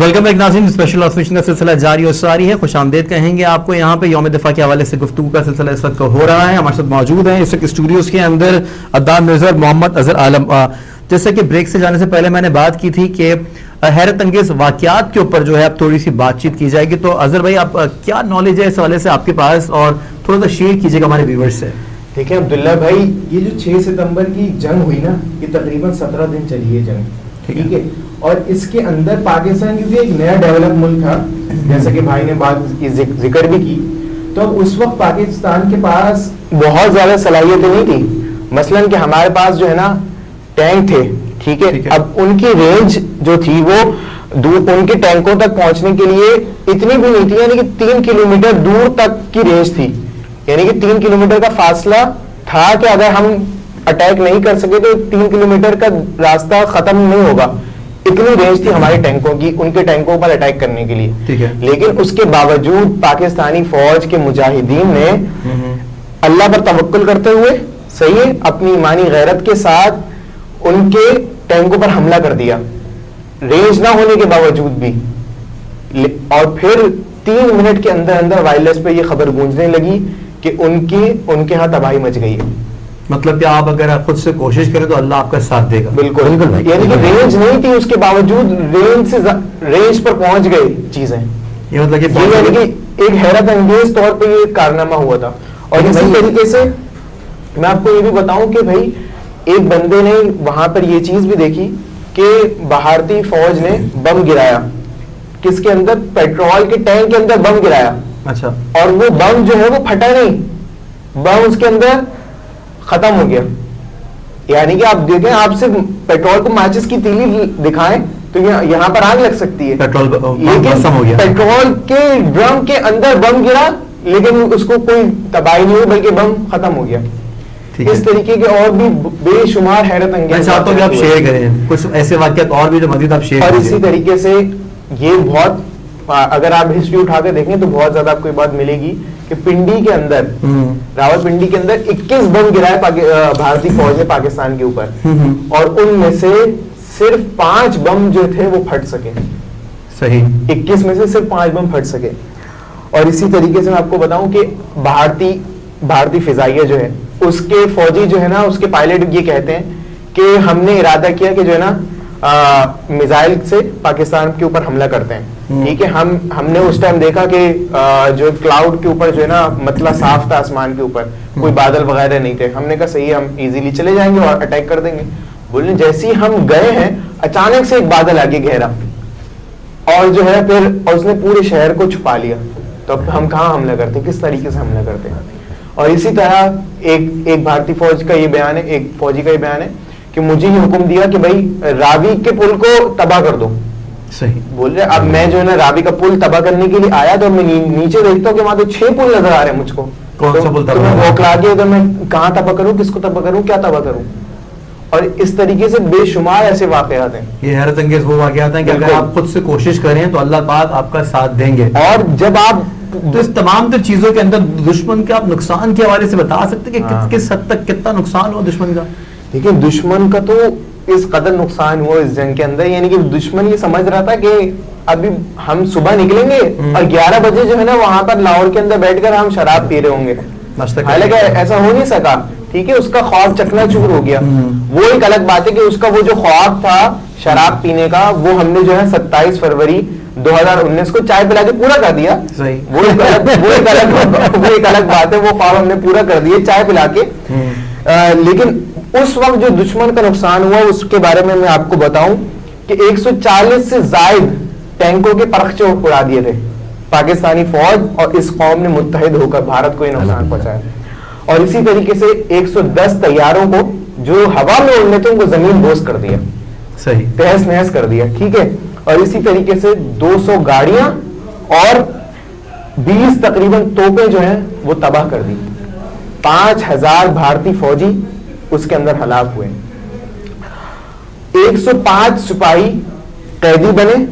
Welcome back ناظرین، special observation کا سلسلہ جاری و ساری ہے. خوش آمدید کہیں گے آپ کو. یہاں پہ یوم دفاع کے حوالے سے گفتگو کا سلسلہ اس وقت ہو رہا ہے. ہمارے ساتھ موجود ہیں اس وقت اسٹوڈیوز کے اندر عدنان مرزا، محمد اظہر عالم. جیسے کہ بریک سے جانے سے پہلے میں نے بات کی تھی کہ حیرت انگیز واقعات کے اوپر جو ہے اب تھوڑی سی بات چیت کی جائے گی. تو اظہر بھائی، آپ کیا نالج ہے اس حوالے سے آپ کے پاس، اور تھوڑا سا شیئر کیجیے گا ہمارے ویورز سے. دیکھیں عبداللہ بھائی، یہ جو 6 ستمبر کی جنگ ہوئی نا، یہ تقریباً 17 دن چلی ہے جنگ. ٹھیک ہے. اور اس کے اندر پاکستان کیونکہ ایک نیا ڈیولپ ملک تھا، جیسا کہ بھائی نے بات کی ذکر بھی کی، تو اب اس وقت پاکستان کے پاس بہت زیادہ صلاحیتیں نہیں تھی. مثلاً کہ ہمارے پاس جو ہے نا ٹینک تھے. ٹھیک ہے. اب ان کی رینج جو تھی وہ ان کے ٹینکوں تک پہنچنے کے لیے اتنی بھی نہیں تھی، یعنی کہ 3 کلومیٹر دور تک کی رینج تھی. یعنی کہ 3 کلومیٹر کا فاصلہ تھا کہ اگر ہم اٹیک نہیں کر سکے تو 3 کلومیٹر کا راستہ ختم نہیں ہوگا. اتنی رینج تھی ہمارے ٹینکوں کی ان کے ٹینکوں پر اٹیک کرنے کے لیے. لیکن اس کے باوجود پاکستانی فوج کے مجاہدین نے اللہ پر توکل کرتے ہوئے، صحیح ہے، اپنی ایمانی غیرت کے ساتھ ان کے ٹینکوں پر حملہ کر دیا، رینج نہ ہونے کے باوجود بھی. اور پھر 3 منٹ کے اندر اندر وائرلیس پہ یہ خبر گونجنے لگی کہ ان کے ہاں تباہی مچ گئی ہے. مطلب کہ آپ اگر آپ خود سے کوشش کریں تو اللہ آپ کا ساتھ دے گا. بالکل. یعنی کہ رینج نہیں تھی، اس کے باوجود رینج پر پہنچ گئی چیزیں. یہ مطلب کہ ایک حیرت انگیز طور پہ یہ کارنامہ ہوا تھا. اور اسی طریقے سے میں آپ کو یہ بھی بتاؤں کہ بھائی ایک بندے نے وہاں پر یہ چیز بھی دیکھی کہ بھارتی فوج نے بم گرایا. کس کے اندر؟ پیٹرول کے ٹینک کے اندر بم گرایا. اچھا. اور وہ بم جو ہے وہ پھٹا نہیں، بم اس کے اندر ختم ہو گیا. یعنی کہ آپ دیکھیں، آپ صرف پیٹرول کو ماچس کی تیلی دکھائیں تو یہاں پر آگ لگ سکتی ہے. پیٹرول کے ڈرم کے اندر بم گرا لیکن اس کو کوئی تباہی نہیں ہوئی بلکہ بم ختم ہو گیا. اس طریقے کے اور بھی بے شمار حیرت انگیز آپ شیئر کریں کچھ ایسے واقعات اور بھی جو مزید آپ شیئر. اور اسی طریقے سے یہ بہت، اگر آپ ہسٹری اٹھا کے دیکھیں تو بہت زیادہ آپ کو یہ بات ملے گی کہ پنڈی کے اندر، راول پنڈی کے اندر 21 بم گرائے بھارتی فوج نے پاکستان کے اوپر، اور ان میں سے صرف 5 بم جو تھے وہ پھٹ سکے. صحیح. 21 میں سے صرف 5 بم پھٹ سکے. اور اسی طریقے سے میں آپ کو بتاؤں کہ بھارتی فضائیہ جو ہے اس کے فوجی جو ہے نا، اس کے پائلٹ یہ کہتے ہیں کہ ہم نے ارادہ کیا کہ جو ہے نا میزائل سے پاکستان کے اوپر حملہ کرتے ہیں. ٹھیک ہے. ہم نے اس ٹائم دیکھا کہ جو کلاؤڈ کے اوپر جو ہے نا مطلع صاف تھا، آسمان کے اوپر کوئی بادل وغیرہ نہیں تھے. ہم نے کہا صحیح ہے، ہم ایزیلی چلے جائیں گے اور اٹیک کر دیں گے. بولے جیسے ہی ہم گئے ہیں اچانک سے ایک بادل آگے گہرا اور جو ہے پھر اس نے پورے شہر کو چھپا لیا. تو اب ہم کہاں حملہ کرتے ہیں، کس طریقے سے حملہ کرتے ہیں. اور اسی طرح ایک بھارتی فوج کا یہ بیان ہے، ایک فوجی کا یہ بیان ہے کہ مجھے یہ حکم دیا کہ بھائی راوی کے پل کو تباہ کر دو. صحیح. بول رہے اب میں جو ہے نا راوی کا پل تباہ کرنے کے لیے آیا تو میں نیچے دیکھتا ہوں کہ وہاں تو 6 پل نظر آ رہے ہیں مجھ کو. کون سا پل تباہ؟ وہ کلا کے ادھر میں کہاں تباہ کروں، کس کو تباہ کروں، کیا تباہ کروں. اور اس طریقے سے بے شمار ایسے واقعات ہیں. یہ حیرت انگیز وہ واقعات ہیں کہ اگر آپ خود سے کوشش کریں تو اللہ پاک آپ کا ساتھ دیں گے. اور جب آپ تو اس تمام تر چیزوں کے اندر دشمن کے آپ نقصان کے حوالے سے بتا سکتے کہ کس حد تک کتنا نقصان ہوا دشمن کا؟ دیکھیں دشمن کا تو اس قدر نقصان ہوا اس جنگ کے اندر، یعنی کہ دشمن یہ سمجھ رہا تھا کہ ابھی ہم صبح نکلیں گے اور 11 بجے جو ہے نا وہاں پر لاہور کے اندر بیٹھ کر ہم شراب پی رہے ہوں گے. حالانکہ ایسا ہو نہیں سکا. ٹھیک ہے. اس کا خواب چکنا چور ہو گیا. وہ ایک الگ بات ہے کہ اس کا وہ جو خواب تھا شراب پینے کا، وہ ہم نے جو ہے 27 فروری 2019 کو چائے پلا کے پورا کر دیا. وہ ایک الگ بات ہے، وہ خواب ہم نے پورا کر دیا چائے پلا کے. لیکن اس وقت جو دشمن کا نقصان ہوا اس کے بارے میں آپ کو بتاؤں کہ 140 سے زائد ٹینکوں کے پرخچے اڑا دیے تھے پاکستانی فوج، اور اس قوم نے متحد ہو کر بھارت کو یہ نقصان پہنچایا. اور اسی طریقے سے 110 طیاروں کو جو ہوا میں اڑنے تھے ان کو زمین بوس کر دیا. صحیح. تہس نہس کر دیا. ٹھیک ہے. اور اسی طریقے سے 200 گاڑیاں اور 20 تقریباً توپیں جو ہیں وہ تباہ کر دی. 5000 بھارتی فوجی اس کے اندر ہلاک ہوئے. 105 سپاہی قیدی بنے.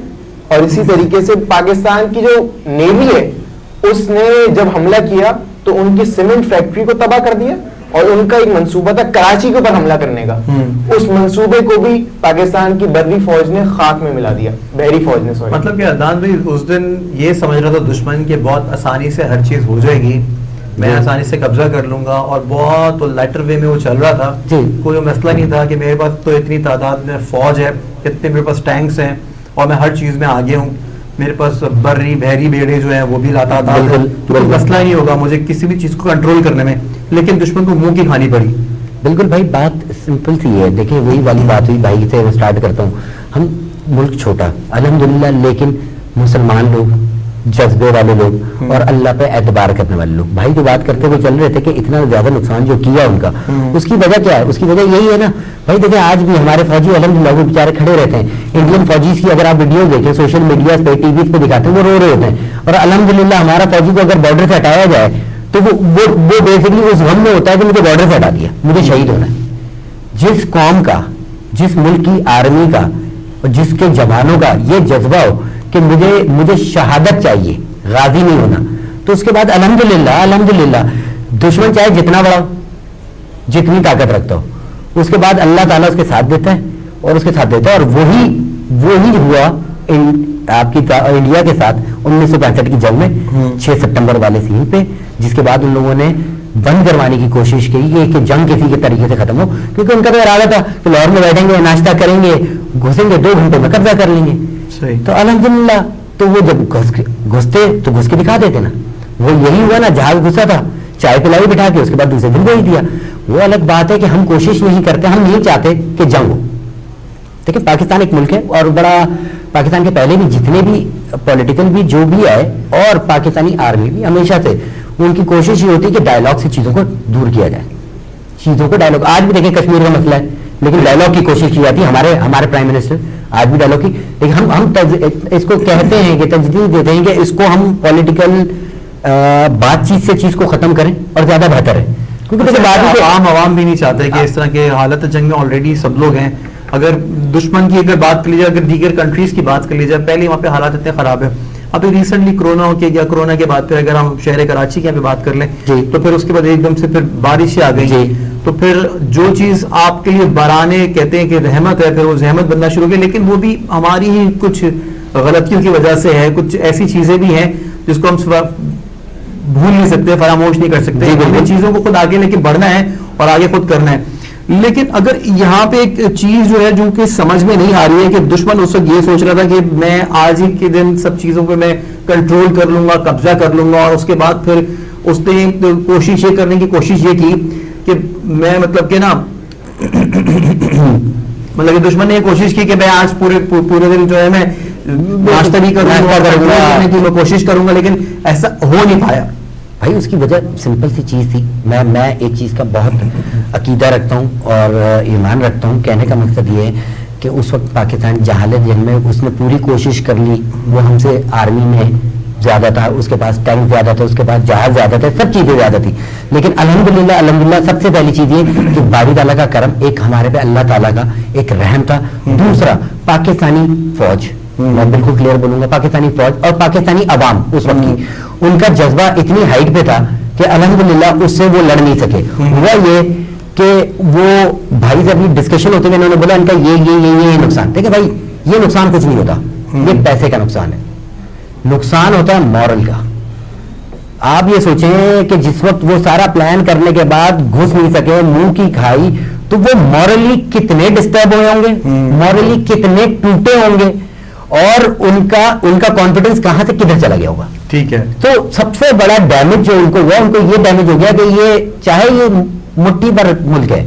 اور اسی طریقے سے پاکستان کی جو نیوی ہے اس نے جب حملہ کیا تو ان کی سیمنٹ فیکٹری کو تباہ کر دیا اور ان کا ایک منصوبہ تھا کراچی کے اوپر حملہ کرنے کا. اس منصوبے کو بھی پاکستان کی بری فوج نے خاک میں ملا دیا, بحری فوج نے. مطلب کہ عدنان بھائی اس دن یہ سمجھ رہا تھا دشمن کے بہت آسانی سے ہر چیز ہو جائے گی, میں آسانی سے قبضہ کر لوں گا, اور بہت لائٹر وے میں وہ چل رہا تھا. کوئی مسئلہ نہیں تھا کہ میرے پاس تو اتنی تعداد میں فوج ہے, اتنے میرے پاس ٹینکس ہیں, اور میں ہر چیز میں آگے ہوں, میرے پاس بری بحری بیڑے جو ہیں وہ بھی لاتا تھا, تو کوئی مسئلہ نہیں ہوگا مجھے کسی بھی چیز کو کنٹرول کرنے میں. لیکن دشمن کو منہ کی کھانی پڑی. بالکل بھائی, بات سمپل سی ہے. دیکھیں وہی والی بات ہوئی بھائی سے, اسٹارٹ کرتا ہوں. ہم ملک چھوٹا الحمدللہ, لیکن مسلمان لوگ, جذبے والے لوگ اور اللہ پہ اعتبار کرنے والے لوگ. بھائی جو بات کرتے ہوئے چل رہے تھے کہ اتنا زیادہ نقصان جو کیا ان کا, اس کی وجہ کیا ہے؟ اس کی وجہ یہی ہے نا بھائی. دیکھیں آج بھی ہمارے فوجی الحمدللہ وہ بیچارے کھڑے رہتے ہیں. انڈین فوجیز کی اگر آپ ویڈیو دیکھیں سوشل میڈیا پہ, ٹی وی پہ دکھاتے ہیں, وہ رو رہے ہوتے ہیں. اور الحمدللہ ہمارا فوجی کو اگر بارڈر سے ہٹایا جائے تو وہ بیسکلی اس غم میں ہوتا ہے کہ مجھے بارڈر سے ہٹا دیا, مجھے شہید ہونا ہے. جس قوم کا, جس ملک کی آرمی کا اور جس کے جوانوں کا یہ جذبہ ہو کہ مجھے شہادت چاہیے, غازی نہیں ہونا, تو اس کے بعد الحمدللہ دشمن چاہے جتنا بڑا ہو, جتنی طاقت رکھتا ہو, اس کے بعد اللہ تعالیٰ اس کے ساتھ دیتا ہے اور اس کے ساتھ دیتا ہے. اور وہی ہوا آپ کی انڈیا کے ساتھ 1965 کی جنگ میں 6 سپٹمبر والے سین پہ, جس کے بعد ان لوگوں نے بند کروانے کی کوشش کی کہ جنگ کسی کے طریقے سے ختم ہو, کیونکہ ان کا تو ارادہ تھا کہ لاہور میں بیٹھیں گے, ناشتہ کریں گے, گھسیں گے, 2 گھنٹے میں قبضہ کر لیں گے. تو الحمدللہ تو وہ جب گھستے تو گھس کے دکھا دیتے نا. وہ یہی ہوا نا, جہاز گھسا تھا, چائے پلائی بٹھا کے, اس کے بعد دوسرے دن بھیج دیا. وہ الگ بات ہے کہ ہم کوشش نہیں کرتے, ہم نہیں چاہتے کہ جنگ ہو. دیکھیں پاکستان ایک ملک ہے, اور بڑا پاکستان کے پہلے بھی جتنے بھی پولیٹیکل بھی جو بھی آئے, اور پاکستانی آرمی بھی ہمیشہ سے ان کی کوشش یہ ہوتی ہے کہ ڈائلاگ سے چیزوں کو دور کیا جائے. چیزوں کو ڈائلاگ, آج بھی دیکھیں کشمیر کا مسئلہ ہے لیکن ڈائلاگ کی کوشش کی جاتی ہے. ہمارے پرائم منسٹر آج بھی ڈائلاگ کی, لیکن ہم اس کو کہتے ہیں کہ تجدید دیتے ہیں کہ اس کو ہم پولیٹیکل بات چیت سے چیز کو ختم کریں اور زیادہ بہتر ہے. کیونکہ عوام بھی نہیں چاہتے کہ اس طرح کے حالت جنگ میں آلریڈی سب لوگ ہیں. اگر دشمن کی اگر بات کر لی جائے, اگر دیگر کنٹریز کی بات کر لی جائے, پہلے وہاں پہ حالات اتنے خراب ہیں. ابھی ریسنٹلی کرونا کے بعد پھر اگر ہم شہر کراچی کی بات کر لیں تو پھر اس کے بعد ایک دم سے پھر بارشیں آ گئی, تو پھر جو چیز آپ کے لیے بارانے کہتے ہیں کہ رحمت ہے, پھر وہ زحمت بننا شروع کی. لیکن وہ بھی ہماری ہی کچھ غلطیوں کی وجہ سے ہے. کچھ ایسی چیزیں بھی ہیں جس کو ہم بھول نہیں سکتے, فراموش نہیں کر سکتے. ہمیں چیزوں کو خود آگے لے کے بڑھنا ہے اور آگے خود کرنا ہے. لیکن اگر یہاں پہ ایک چیز جو ہے جو کہ سمجھ میں نہیں آ رہی ہے کہ دشمن اس وقت یہ سوچ رہا تھا کہ میں آج ہی کے دن سب چیزوں پہ میں کنٹرول کر لوں گا, قبضہ کر لوں گا, اور اس کے بعد پھر اس نے کوشش یہ کرنے کی کوشش یہ کی کہ میں مطلب کہ نا مطلب کہ دشمن نے یہ کوشش کی کہ میں آج پورے دن جو ہے میں ناشتہ بھی کرنے کی میں کوشش کروں گا, لیکن ایسا ہو نہیں پایا. بھائی اس کی وجہ سمپل سی چیز تھی. میں ایک چیز کا بہت عقیدہ رکھتا ہوں اور ایمان رکھتا ہوں. کہنے کا مقصد یہ ہے کہ اس وقت پاکستان جہالت جنگ میں اس نے پوری کوشش کر لی. وہ ہم سے آرمی میں زیادہ تھا, اس کے پاس ٹینک زیادہ تھا, اس کے پاس جہاز زیادہ تھا, سب چیزیں زیادہ تھی. لیکن الحمدللہ سب سے پہلی چیز یہ کہ باری تعالیٰ کا کرم, ایک ہمارے پہ اللہ تعالیٰ کا ایک رحم تھا. دوسرا پاکستانی فوج, میں بالکل کلیئر بولوں گا, پاکستانی فوج اور پاکستانی عوام اس وقت کی, ان کا جذبہ اتنی ہائٹ پہ تھا کہ الحمدللہ اس سے وہ لڑ نہیں سکے. ہوا یہ کہ وہ بھائی جب ڈسکشن ہوتے ہیں انہوں نے بولا ان کا یہ نقصان. دیکھیں بھائی یہ نقصان کچھ نہیں ہوتا, یہ پیسے کا نقصان ہے. نقصان ہوتا ہے مورل کا. آپ یہ سوچیں کہ جس وقت وہ سارا پلان کرنے کے بعد گھس نہیں سکے, منہ کی کھائی, تو وہ مورلی کتنے ڈسٹرب ہوئے ہوں گے, مورلی کتنے ٹوٹے ہوں گے, اور ان کا کانفیڈنس کہاں سے کدھر چلا گیا ہوگا. ٹھیک ہے. تو سب سے بڑا ڈیمیج جو ان کو ہوا, ان کو یہ ڈیمیج ہو گیا کہ یہ چاہے یہ مٹھی پر ملک ہے,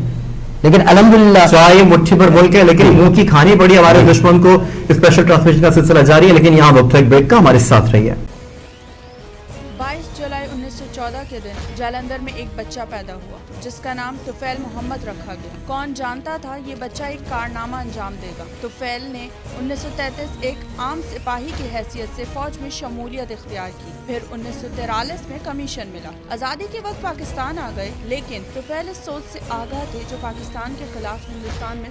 لیکن الحمدللہ چاہے یہ مٹھی پر ملک ہے, لیکن منہ کی کھانی پڑی ہمارے دشمن کو. اسپیشل ٹرانسمیشن کا سلسلہ جاری ہے, لیکن یہاں وقت ایک بریک کا, ہمارے ساتھ رہیے. 22 جولائی 1914 کے دن جالندھر میں ایک بچہ پیدا ہوا جس کا نام طفیل محمد رکھا گیا. کون جانتا تھا یہ بچہ ایک کارنامہ انجام دے گا. طفیل نے 1933 ایک عام سپاہی کی حیثیت سے فوج میں شمولیت اختیار کی. پھر 1943 میں کمیشن ملا. آزادی کے وقت پاکستان آ گئے, لیکن طفیل اس سوچ سے آگاہ تھے جو پاکستان کے خلاف ہندوستان میں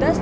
10